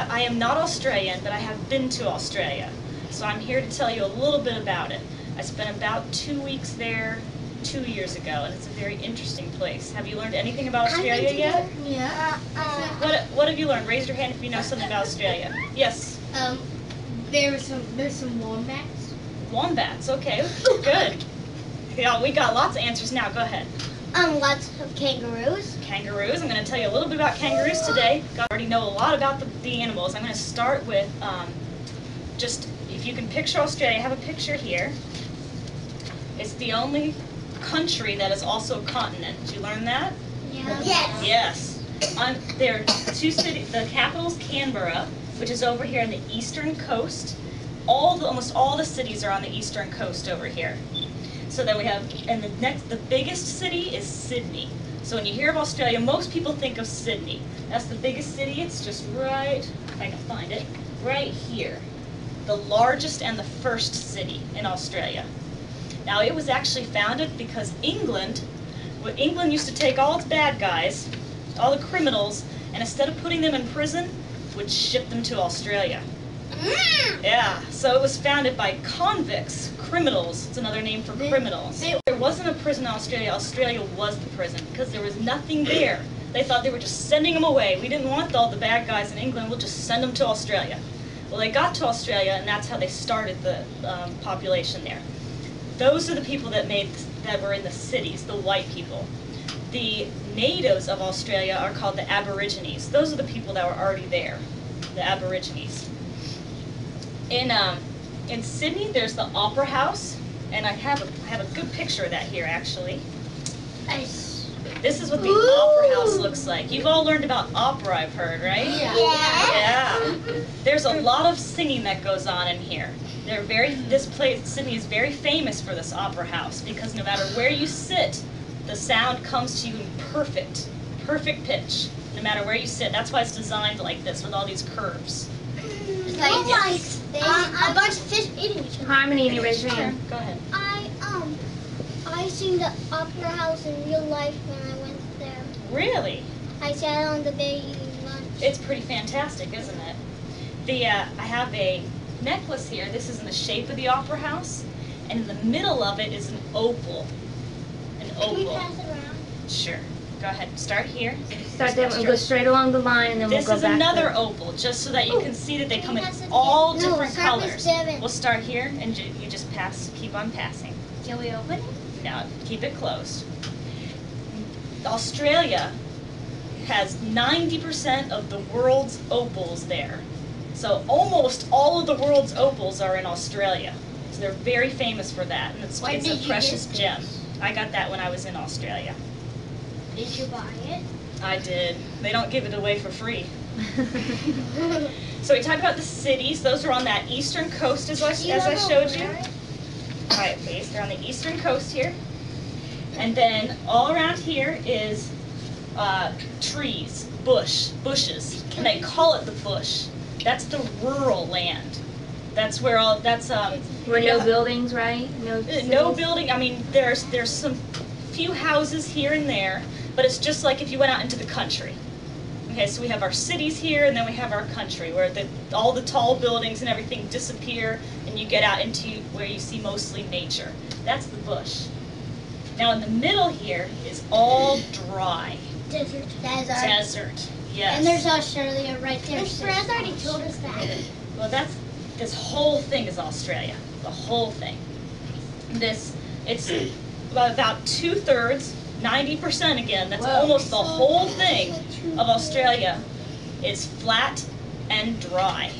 I am not Australian, but I have been to Australia. So I'm here to tell you a little bit about it. I spent about 2 weeks there 2 years ago, and it's a very interesting place. Have you learned anything about Australia yet? Yeah. What have you learned? Raise your hand if you know something about Australia. Yes. There's some wombats. Wombats, okay, good. Yeah, we got lots of answers now. Go ahead. Lots of kangaroos. Kangaroos. I'm going to tell you a little bit about kangaroos today. I already know a lot about the animals. I'm going to start with just, if you can picture Australia, I have a picture here. It's the only country that is also a continent. Did you learn that? Yeah. Yes. Yes. There are two cities. The capital is Canberra, which is over here on the eastern coast. Almost all the cities are on the eastern coast over here. So then we have, and the biggest city is Sydney. So when you hear of Australia, most people think of Sydney. That's the biggest city. It's just right, if I can find it, right here. The largest and the first city in Australia. Now it was actually founded because England used to take all its bad guys, all the criminals, and instead of putting them in prison, would ship them to Australia. Yeah, so it was founded by convicts, criminals. It's another name for criminals. There wasn't a prison in Australia. Australia was the prison because there was nothing there. They thought they were just sending them away. We didn't want all the bad guys in England. We'll just send them to Australia. Well, they got to Australia, and that's how they started the population there. Those are the people that were in the cities, the white people. The natives of Australia are called the Aborigines. Those are the people that were already there, the Aborigines. In Sydney, there's the Opera House, and I have a good picture of that here, actually. Nice. This is what the Opera House looks like. You've all learned about opera, I've heard, right? Yeah. Yeah. There's a lot of singing that goes on in here. Sydney is very famous for this Opera House because no matter where you sit, the sound comes to you in perfect pitch, no matter where you sit. That's why it's designed like this with all these curves. A bunch of fish eating each other. Harmony, you raise your hand. Go ahead. I seen the opera house in real life when I went there. Really? I sat on the bed eating lunch. It's pretty fantastic, isn't it? I have a necklace here. This is in the shape of the Opera House, and in the middle of it is an opal. An opal. Can we pass it around? Sure. Go ahead. Start here. Start there and go straight along the line, and then we'll This go is back. another opal, just so that you can see that they come in all different colors. Seven. We'll start here, and you just keep on passing. Can we open it? Now, keep it closed. Australia has 90% of the world's opals there. So almost all of the world's opals are in Australia. So they're very famous for that, and it's a precious gem. I got that when I was in Australia. Did you buy it? I did. They don't give it away for free. So we talked about the cities. Those are on that eastern coast as I showed you. All right, please. They're on the eastern coast here. And then all around here is trees, bushes. And they call it the bush. That's the rural land. That's where Where no buildings, right? No building. I mean, there's some few houses here and there, but it's just like if you went out into the country. Okay, so we have our cities here, and then we have our country, where all the tall buildings and everything disappear, and you get out into where you see mostly nature. That's the bush. Now in the middle here is all dry. Desert. Desert. Yes. And there's Australia right there. Fred's already told us that. Well, this whole thing is Australia. The whole thing. It's about 2/3, 90% again. That's almost the whole thing of Australia is flat and dry.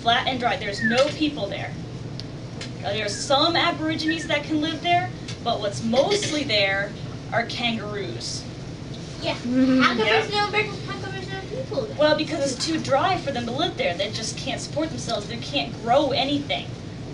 Flat and dry. There's no people there. There's some Aborigines that can live there, but what's mostly there are kangaroos. Yeah. How come there's no people there? Well, because it's too dry for them to live there. They just can't support themselves. They can't grow anything.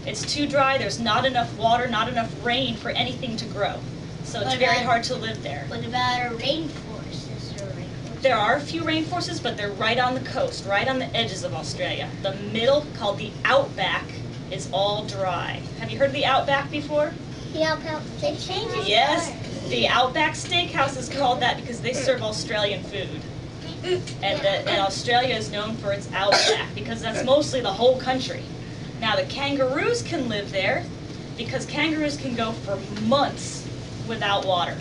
It's too dry. There's not enough water, not enough rain for anything to grow. So it's very hard to live there. What about a rainforest? Is there a rainforest? There are a few rainforests, but they're right on the coast, right on the edges of Australia. The middle, called the outback, is all dry. Have you heard of the outback before? The outback. They changed it. Yes. The Outback Steakhouse is called that because they serve Australian food. And Australia is known for its outback because that's mostly the whole country. Now the kangaroos can live there because kangaroos can go for months without water.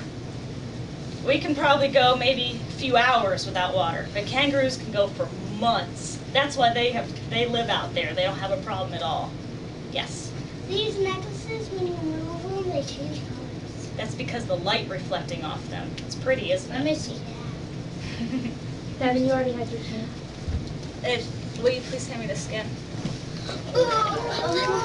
We can probably go maybe a few hours without water, but kangaroos can go for months. That's why they live out there. They don't have a problem at all. Yes? These necklaces, when you move them, they change colors. That's because the light reflecting off them. It's pretty, isn't Let me it? see Devin, you already had your skin. Will you please hand me the skin? that.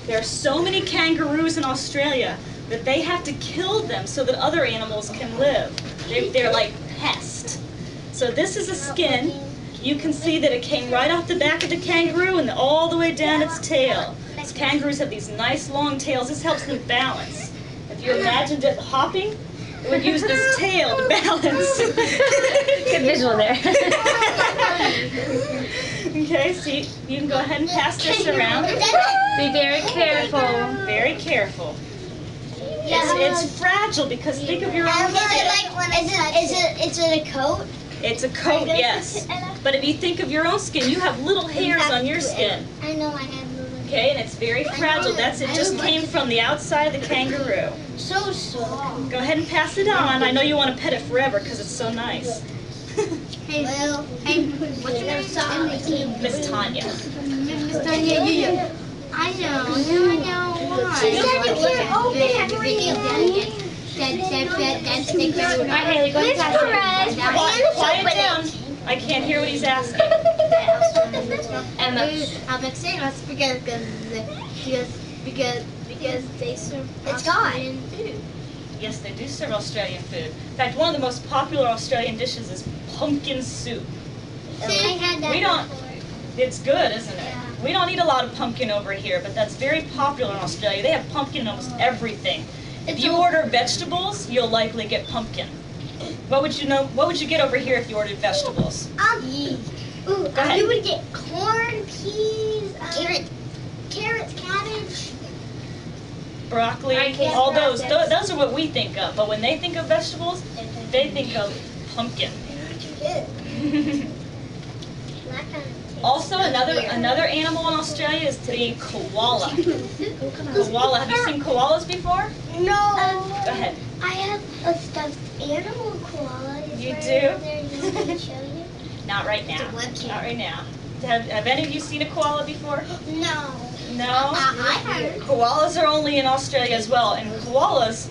There are so many kangaroos in Australia that they have to kill them so that other animals can live. They're like pests. So this is a skin. You can see that it came right off the back of the kangaroo and all the way down its tail. These kangaroos have these nice long tails. This helps them balance. If you imagined it hopping, it would use this tail to balance. Good visual there. Okay, so you can go ahead and pass this around. Be very careful. Very careful. It's fragile because think of your own skin. Is it a coat? It's a coat, yes. But if you think of your own skin, you have little hairs on your skin. I know I have little. Okay, and it's very fragile. It just came from the outside of the kangaroo. So soft. Go ahead and pass it on. I know you want to pet it forever because it's so nice. Hey, what's your name? Miss Tonya. Miss Tonya, I know. Why? All right, Haley, go ahead and pass it. Quiet down. I can't hear what he's asking. Emma. I'm excited because they serve It's gone. Australian food. Yes, they do serve Australian food. In fact, one of the most popular Australian dishes is pumpkin soup. I had that We don't- before. It's good, isn't it? Yeah. We don't eat a lot of pumpkin over here, but that's very popular in Australia. They have pumpkin in almost everything. If you order vegetables, you'll likely get pumpkin. What would you get over here if you ordered vegetables? ahead. You would get corn, peas, carrots, cabbage. Broccoli, I can't all pronounce those. it. Those are what we think of. But when they think of vegetables, they think of pumpkin. Also, another animal in Australia is the koala. Koala. Have you seen koalas before? No. Go ahead. I have a stuffed animal koala. You It's do? right over there. You want me to show you? Not right now. It's a webcam. Not right now. Have any of you seen a koala before? No. No? I heard. Koalas are only in Australia as well, and koalas,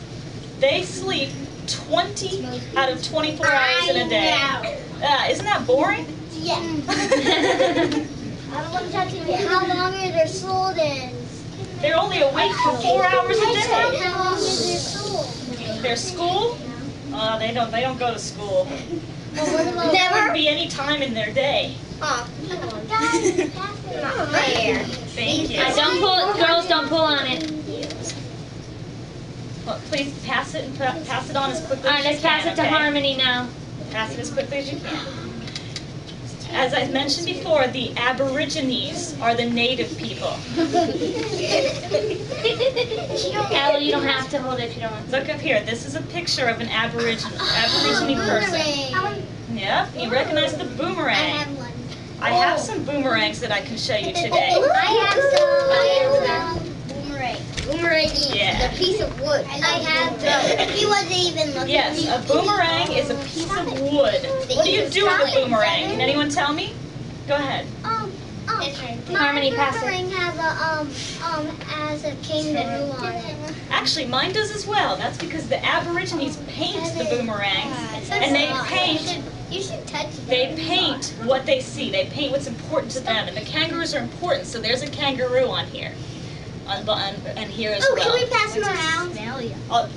they sleep 20 out of 24 hours in a day. Isn't that boring? Yeah. I don't want to talk to you. How long are their sold in? They're only awake for 4 hours a day. How long is their sold? Their school? They don't go to school. Well, what about There wouldn't be any time in their day. There. Thank you. Don't pull, girls, don't pull on it. Well, please pass it and pass it on as quickly All right, as you let's pass can, it to okay? Harmony now. Pass it as quickly as you can. As I mentioned before, the Aborigines are the native people. Ella, you don't have to hold it if you don't want to. Look up here. This is a picture of an Aborigine person. Yep, you recognize the I boomerang. have one. I have some boomerangs that I can show you today. I have some. Boomerang. Boomerang. Yeah. The piece of wood. I have some. He wasn't even looking. Yes, a boomerang is a piece of wood. What do you do with a boomerang? Can anyone tell me? Go ahead. Harmony, pass it. Boomerang has a kangaroo on it. Actually, mine does as well. That's because the Aborigines paint the boomerangs, and they paint. You should touch it. They paint what they see. They paint what's important to them, and the kangaroos are important. So there's a kangaroo on here, and here as Oh, well. can we pass them around?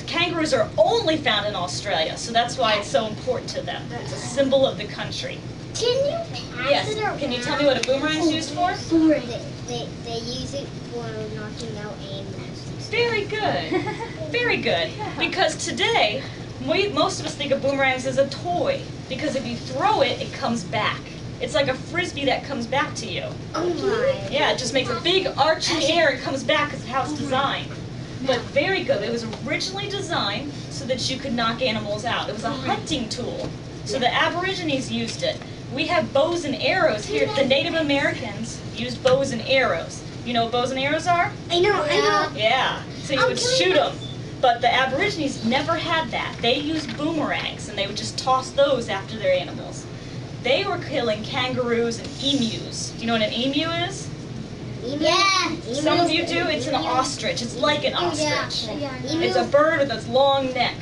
Kangaroos are only found in Australia, so that's why it's so important to them. It's a symbol of the country. Can you pass it around? Yes. Can you tell me what a boomerang is used for? They use it for knocking out animals. Very good. Very good. Because today, most of us think of boomerangs as a toy. Because if you throw it, it comes back. It's like a frisbee that comes back to you. Oh my. Yeah, it just makes a big arch in the air and comes back because of how it's designed. But very good. It was originally designed so that you could knock animals out. It was a hunting tool. So the Aborigines used it. We have bows and arrows here. The Native Americans used bows and arrows. You know what bows and arrows are? I know. Yeah. So you would shoot them. But the Aborigines never had that. They used boomerangs, and they would just toss those after their animals. They were killing kangaroos and emus. Do you know what an emu is? Yeah. Some of you do. It's an ostrich. It's like an ostrich. Yeah. It's a bird with a long neck.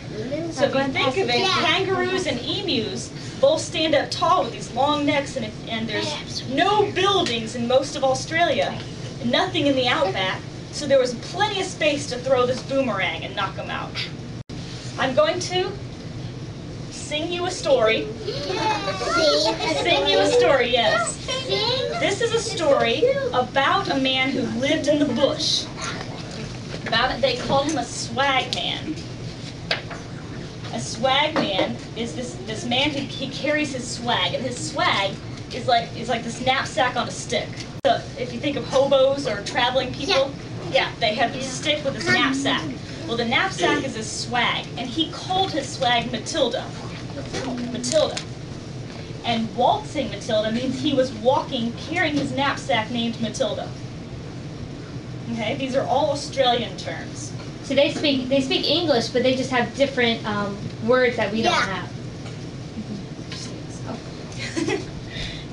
So if you think of it, kangaroos and emus both stand up tall with these long necks, and there's no buildings in most of Australia, nothing in the outback, so there was plenty of space to throw this boomerang and knock them out. I'm going to sing you a story. Sing you a story, yes. This is a story about a man who lived in the bush. They call him a swag man. A swag man is this man who he carries his swag, and his swag is like this knapsack on a stick. So if you think of hobos or traveling people, yeah, they have this stick with this knapsack. Well, the knapsack is his swag, and he called his swag Matilda. Matilda. And waltzing Matilda means he was walking carrying his knapsack named Matilda. Okay, these are all Australian terms. So they speak English, but they just have different words that we don't have.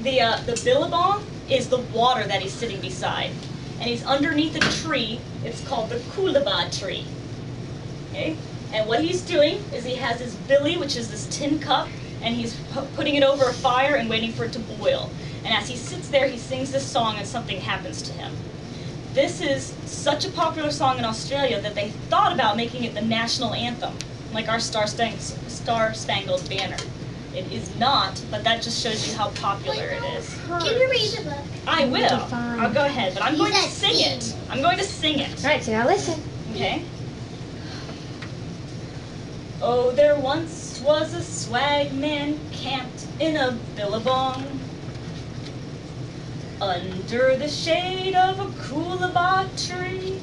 The billabong is the water that he's sitting beside, and he's underneath a tree. It's called the coolabah tree. Okay, and what he's doing is he has his billy, which is this tin cup, and he's putting it over a fire and waiting for it to boil. And as he sits there, he sings this song, and something happens to him. This is such a popular song in Australia that they thought about making it the national anthem, like our Star-Spangled Banner. It is not, but that just shows you how popular it is. Can you read the book? I will. I'll go ahead, but I'm going to sing it. I'm going to sing it. All right, so now listen. Okay. Oh, there once was a swag man camped in a billabong, under the shade of a coolabah tree.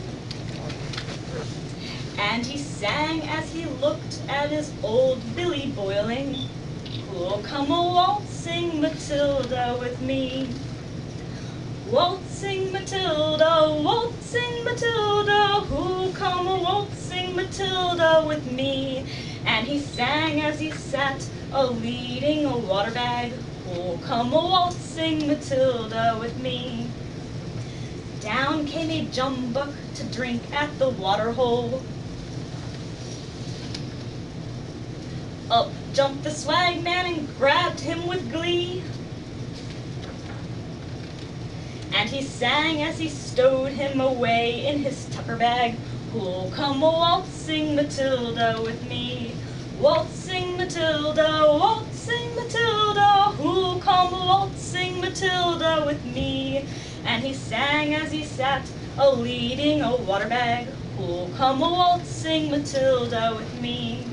And he sang as he looked at his old billy boiling, "Who'll come a-waltzing Matilda with me? Waltzing Matilda, waltzing Matilda, who'll come a-waltzing Matilda with me?" And he sang as he sat a-leading a water bag, "Who'll come a-waltzing Matilda with me?" Down came a jumbuck to drink at the water hole. Up jumped the swag man and grabbed him with glee. And he sang as he stowed him away in his tucker bag, "Who'll come a-waltzing Matilda with me? Waltzing Matilda, waltzing Matilda, who'll come a-waltzing Matilda with me?" And he sang as he sat a-leading a water bag, "Who'll come a-waltzing Matilda with me?"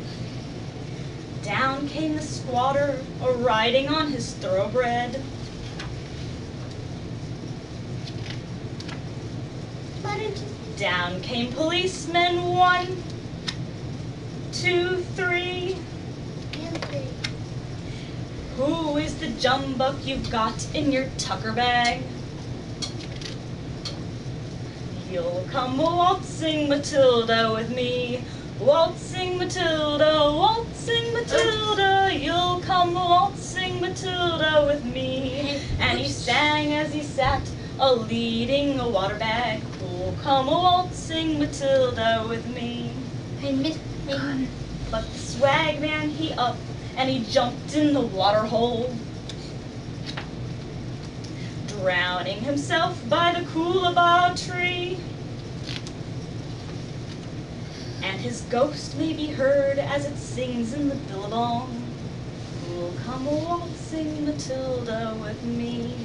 Down came the squatter a-riding on his thoroughbred. Down came policemen, 1, 2, 3. Who is the jumbuck you've got in your tucker bag? You'll come a-waltzing Matilda with me. Waltzing Matilda, waltzing Matilda, you'll come a-waltzing Matilda with me. And he sang as he sat a-leading a water bag, "Who'll come a-waltzing Matilda with me?" But the swag man, he up and he jumped in the water hole, drowning himself by the coolabah tree. And his ghost may be heard as it sings in the billabong, "Who'll come a-waltzing Matilda with me?"